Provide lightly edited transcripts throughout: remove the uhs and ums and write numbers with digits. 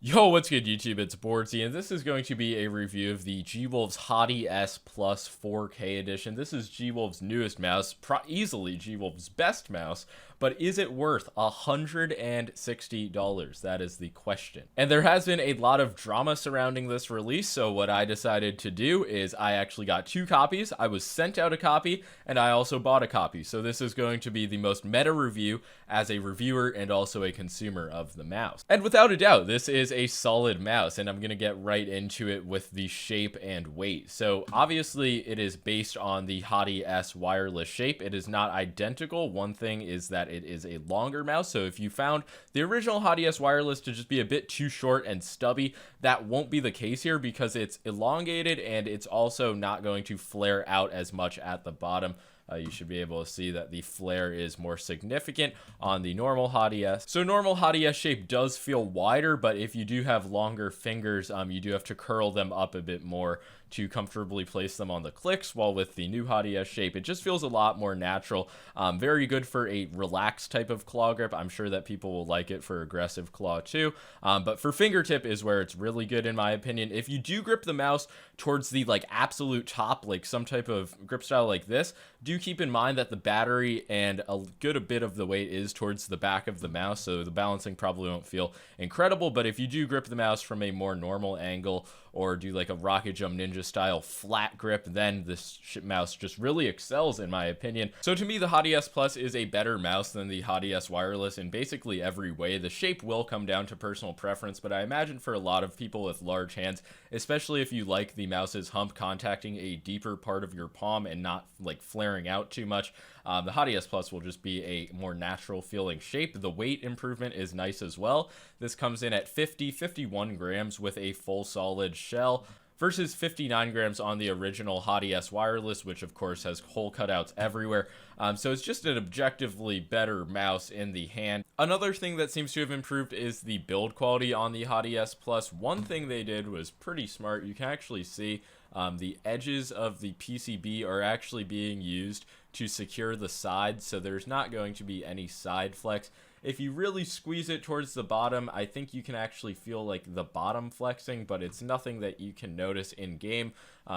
Yo, what's good YouTube? It's boardzy, and this is going to be a review of the Gwolves HATI S Plus 4K edition. This is Gwolves' newest mouse, easily Gwolves' best mouse, but is it worth $160? That is the question. And there has been a lot of drama surrounding this release, so what I decided to do is I actually got two copies. I was sent out a copy, and I also bought a copy. So this is going to be the most meta review as a reviewer and also a consumer of the mouse. And without a doubt, this is a solid mouse, and I'm going to get right into it with the shape and weight. So obviously it is based on the HATI S wireless shape. It is not identical. One thing is that it is a longer mouse, so if you found the original HATI S wireless to just be a bit too short and stubby, that won't be the case here because it's elongated and it's also not going to flare out as much at the bottom. You should be able to see that the flare is more significant on the normal HATI S. So normal HATI S shape does feel wider, but if you do have longer fingers, you do have to curl them up a bit more to comfortably place them on the clicks, while with the new HATI S shape, it just feels a lot more natural. Very good for a relaxed type of claw grip. I'm sure that people will like it for aggressive claw too, but for fingertip is where it's really good in my opinion. If you do grip the mouse towards the absolute top, like some type of grip style like this, do keep in mind that the battery and a good bit of the weight is towards the back of the mouse, so the balancing probably won't feel incredible. But if you do grip the mouse from a more normal angle or do like a rocket jump ninja style flat grip, then this mouse just really excels in my opinion. So to me, the HATI S Plus is a better mouse than the HATI S wireless in basically every way. The shape will come down to personal preference, but I imagine for a lot of people with large hands, especially if you like the mouse's hump contacting a deeper part of your palm and not like flaring out too much, the HATI S Plus will just be a more natural feeling shape. The weight improvement is nice as well. This comes in at 51 grams with a full solid shell versus 59 grams on the original HATI S wireless, which of course has hole cutouts everywhere. So it's just an objectively better mouse in the hand. Another thing that seems to have improved is the build quality on the HATI S Plus. One thing they did was pretty smart. You can actually see the edges of the PCB are actually being used to secure the sides, so there's not going to be any side flex. If you really squeeze it towards the bottom, I think you can actually feel like the bottom flexing, but it's nothing that you can notice in game.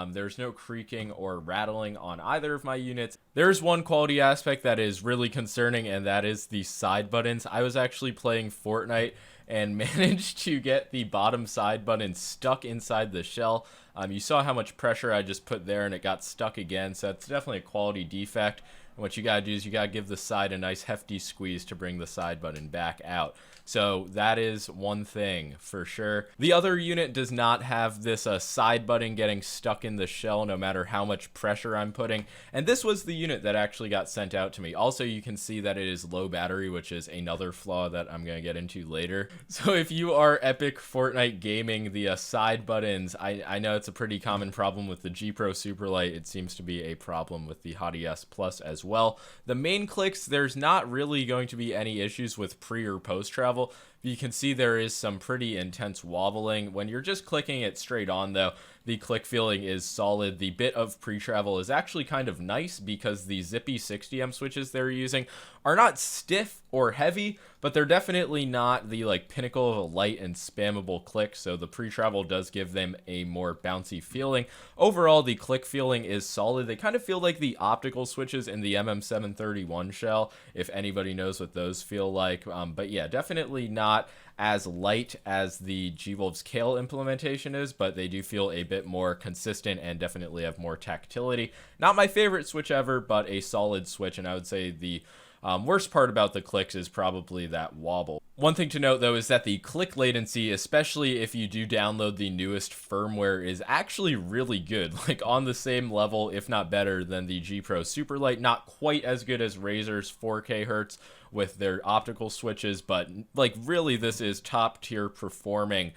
There's no creaking or rattling on either of my units. There's one quality aspect that is really concerning, and that is the side buttons. I was actually playing Fortnite and managed to get the bottom side button stuck inside the shell. You saw how much pressure I just put there and it got stuck again, so it's definitely a quality defect. And what you gotta do is you gotta give the side a nice hefty squeeze to bring the side button back out. So that is one thing for sure. The other unit does not have this side button getting stuck in the shell no matter how much pressure I'm putting. And this was the unit that actually got sent out to me. Also, you can see that it is low battery, which is another flaw that I'm gonna get into later. So if you are epic Fortnite gaming, the side buttons, I know it's a pretty common problem with the G Pro Superlight. It seems to be a problem with the HATI S Plus as well. The main clicks, there's not really going to be any issues with pre or post travel. You can see there is some pretty intense wobbling. When you're just clicking it straight on though, the click feeling is solid. The bit of pre-travel is actually kind of nice because the zippy 60M switches they're using are not stiff or heavy, but they're definitely not the pinnacle of a light and spammable click, so the pre-travel does give them a more bouncy feeling. Overall, the click feeling is solid. They kind of feel like the optical switches in the MM731 shell, if anybody knows what those feel like. But yeah, definitely not as light as the Gwolves Kale implementation is, but they do feel a bit more consistent and definitely have more tactility. Not my favorite switch ever, but a solid switch, and I would say the worst part about the clicks is probably that wobble. One thing to note though is that the click latency, especially if you do download the newest firmware, is actually really good, like on the same level if not better than the G Pro Superlight. Not quite as good as Razer's 4K hertz with their optical switches, but really this is top tier performing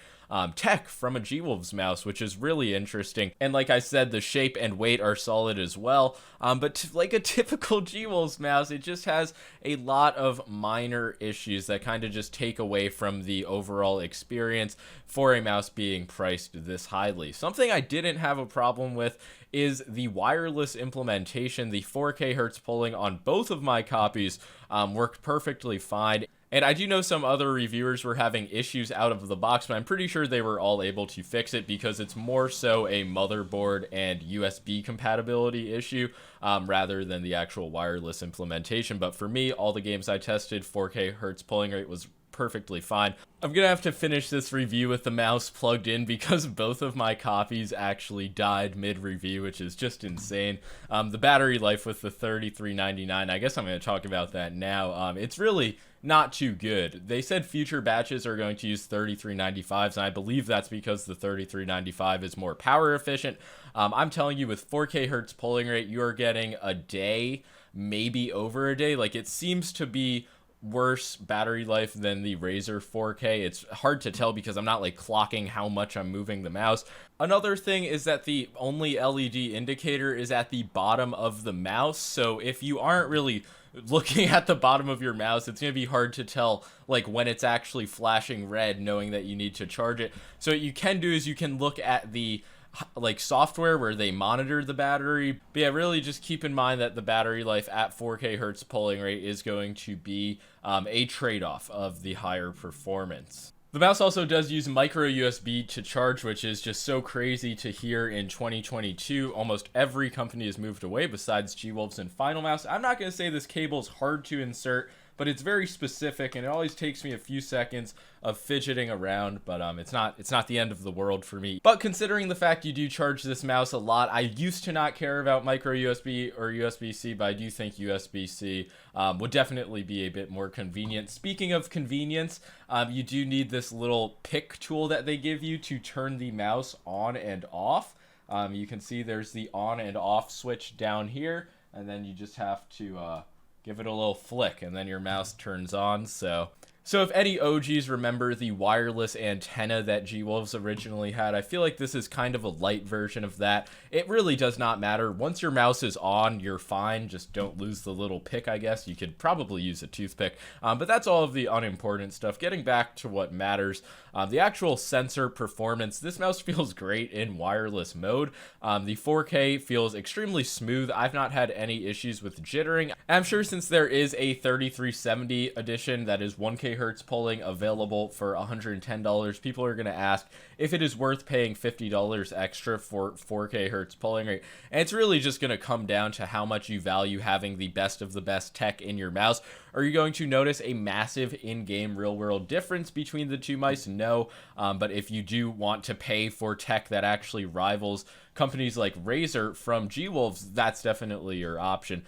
tech from a Gwolves mouse, which is really interesting. And like I said, the shape and weight are solid as well, but like a typical Gwolves mouse, it just has a lot of minor issues that kind of just take away from the overall experience for a mouse being priced this highly. Something I didn't have a problem with is the wireless implementation. The 4K hertz pulling on both of my copies worked perfectly fine. And I do know some other reviewers were having issues out of the box, but I'm pretty sure they were all able to fix it because it's more so a motherboard and USB compatibility issue rather than the actual wireless implementation. But for me, all the games I tested, 4K hertz polling rate was perfectly fine. I'm gonna have to finish this review with the mouse plugged in because both of my copies actually died mid-review, which is just insane. The battery life with the 3399, I guess I'm gonna talk about that now. It's really not too good. They said future batches are going to use 3395s, and I believe that's because the 3395 is more power efficient. I'm telling you, with 4K hertz polling rate, you are getting a day, maybe over a day. Like, it seems to be worse battery life than the Razer 4K. It's hard to tell because I'm not like clocking how much I'm moving the mouse. Another thing is that the only LED indicator is at the bottom of the mouse, so if you aren't really looking at the bottom of your mouse, it's going to be hard to tell like when it's actually flashing red, knowing that you need to charge it. So what you can do is you can look at the like software where they monitor the battery. But yeah, really just keep in mind that the battery life at 4K hertz polling rate is going to be a trade-off of the higher performance. The mouse also does use micro USB to charge, which is just so crazy to hear in 2022. Almost every company has moved away besides Gwolves and Final Mouse. I'm not going to say this cable is hard to insert, but it's very specific, and it always takes me a few seconds of fidgeting around, but it's not the end of the world for me. But considering the fact you do charge this mouse a lot, I used to not care about micro USB or USB-C, but I do think USB-C would definitely be a bit more convenient. Speaking of convenience, you do need this little pick tool that they give you to turn the mouse on and off. You can see there's the on and off switch down here, and then you just have to give it a little flick, and then your mouse turns on. So if any OGs remember the wireless antenna that Gwolves originally had, I feel like this is kind of a light version of that. It really does not matter. Once your mouse is on, you're fine. Just don't lose the little pick, I guess. You could probably use a toothpick. But that's all of the unimportant stuff. Getting back to what matters, the actual sensor performance. This mouse feels great in wireless mode. The 4K feels extremely smooth. I've not had any issues with jittering. I'm sure since there is a 3370 edition that is 1K hertz polling available for $110, people are going to ask if it is worth paying $50 extra for 4K hertz polling rate. And it's really just going to come down to how much you value having the best of the best tech in your mouse. Are you going to notice a massive in-game real-world difference between the two mice? No, but if you do want to pay for tech that actually rivals companies like Razer from Gwolves, that's definitely your option.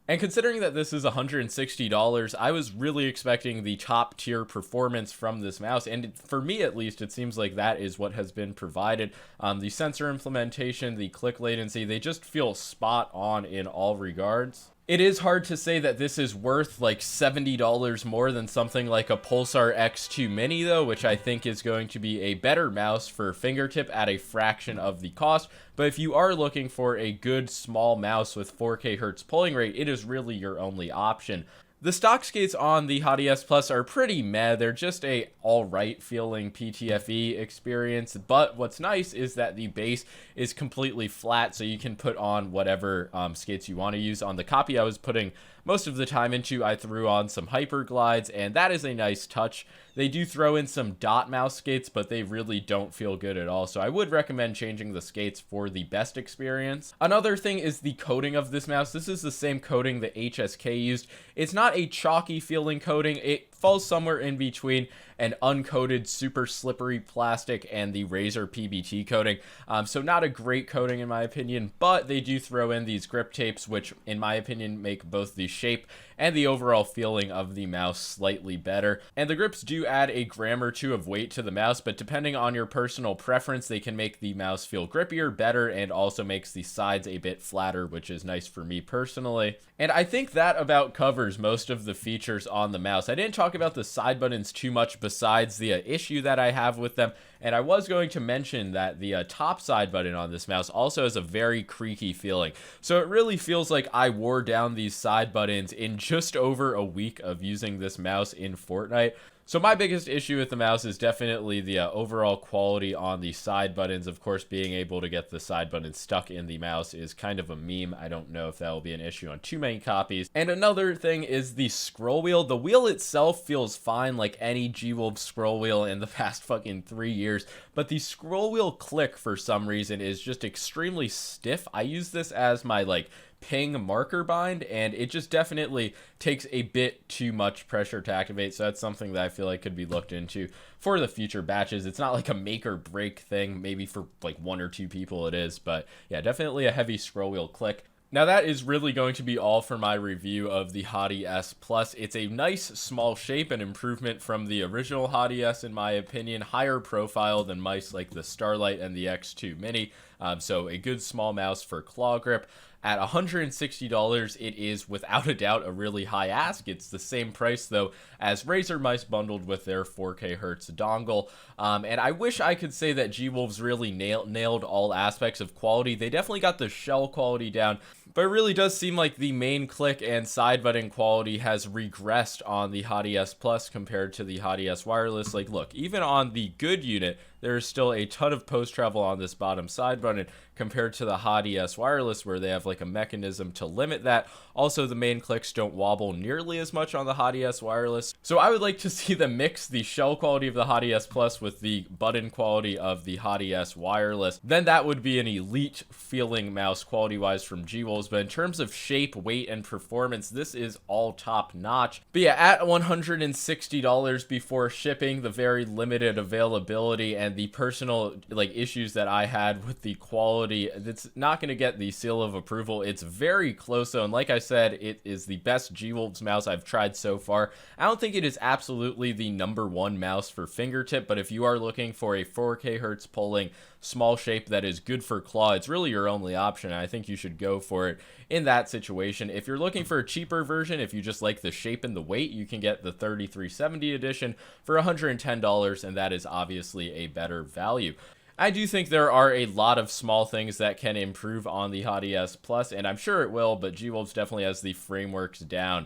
And considering that this is $160, I was really expecting the top tier performance from this mouse, and for me at least, it seems like that is what has been provided. The sensor implementation, the click latency, they just feel spot on in all regards. It is hard to say that this is worth like $70 more than something like a Pulsar X2 Mini though, which I think is going to be a better mouse for fingertip at a fraction of the cost. But if you are looking for a good small mouse with 4K hertz polling rate, it is really your only option. The stock skates on the HATI S Plus are pretty meh. They're just a alright feeling PTFE experience, but what's nice is that the base is completely flat, so you can put on whatever skates you want to use. On the copy I was putting most of the time into, I threw on some hyper glides, and that is a nice touch. They do throw in some dot mouse skates, but they really don't feel good at all, so I would recommend changing the skates for the best experience. Another thing is the coating of this mouse. This is the same coating that HSK used. It's not a chalky feeling coating. It falls somewhere in between an uncoated super slippery plastic and the Razer PBT coating. So not a great coating in my opinion, but they do throw in these grip tapes, which in my opinion make both the shape and the overall feeling of the mouse slightly better. And the grips do add a gram or two of weight to the mouse, but depending on your personal preference, they can make the mouse feel grippier, better, and also makes the sides a bit flatter, which is nice for me personally. And I think that about covers most of the features on the mouse. I didn't talk about the side buttons too much besides the issue that I have with them, and I was going to mention that the top side button on this mouse also has a very creaky feeling. So it really feels like I wore down these side buttons in just over a week of using this mouse in Fortnite. So my biggest issue with the mouse is definitely the overall quality on the side buttons. Of course, being able to get the side button stuck in the mouse is kind of a meme. I don't know if that will be an issue on too many copies. And another thing is the scroll wheel. The wheel itself feels fine like any Gwolves scroll wheel in the past fucking 3 years, but the scroll wheel click for some reason is just extremely stiff. I use this as my like ping marker bind, and it just definitely takes a bit too much pressure to activate. So that's something that I feel like could be looked into for the future batches. It's not like a make or break thing. Maybe for like 1 or 2 people it is, but yeah, definitely a heavy scroll wheel click. Now that is really going to be all for my review of the HATI S Plus. It's a nice small shape, and improvement from the original HATI S in my opinion, higher profile than mice like the Starlight and the X2 Mini, so a good small mouse for claw grip. At $160, it is without a doubt a really high ask. It's the same price though as Razer mice bundled with their 4K Hertz dongle. And I wish I could say that Gwolves really nailed all aspects of quality. They definitely got the shell quality down, but it really does seem like the main click and side button quality has regressed on the HATI S Plus compared to the HATI S Wireless. Like, look, even on the good unit, there's still a ton of post travel on this bottom side button compared to the HATI S Wireless, where they have like a mechanism to limit that. Also, the main clicks don't wobble nearly as much on the HATI S Wireless. So I would like to see them mix the shell quality of the HATI S Plus with the button quality of the HATI S Wireless. Then that would be an elite feeling mouse quality wise from Gwolves. But in terms of shape, weight, and performance, this is all top notch. But yeah, at $160 before shipping, the very limited availability and the personal like issues that I had with the quality, it's not going to get the seal of approval. It's very close though, and like I said, it is the best Gwolves mouse I've tried so far. I don't think it is absolutely the #1 mouse for fingertip, but if you are looking for a 4K Hertz pulling small shape that is good for claw, it's really your only option, and I think you should go for it in that situation. If you're looking for a cheaper version, if you just like the shape and the weight, you can get the 3370 edition for $110, and that is obviously a better value. I do think there are a lot of small things that can improve on the HATI S Plus, and I'm sure it will, but Gwolves definitely has the frameworks down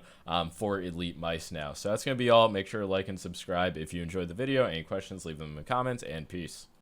for elite mice now. So that's going to be all. Make sure to like and subscribe if you enjoyed the video. Any questions, leave them in the comments, and peace.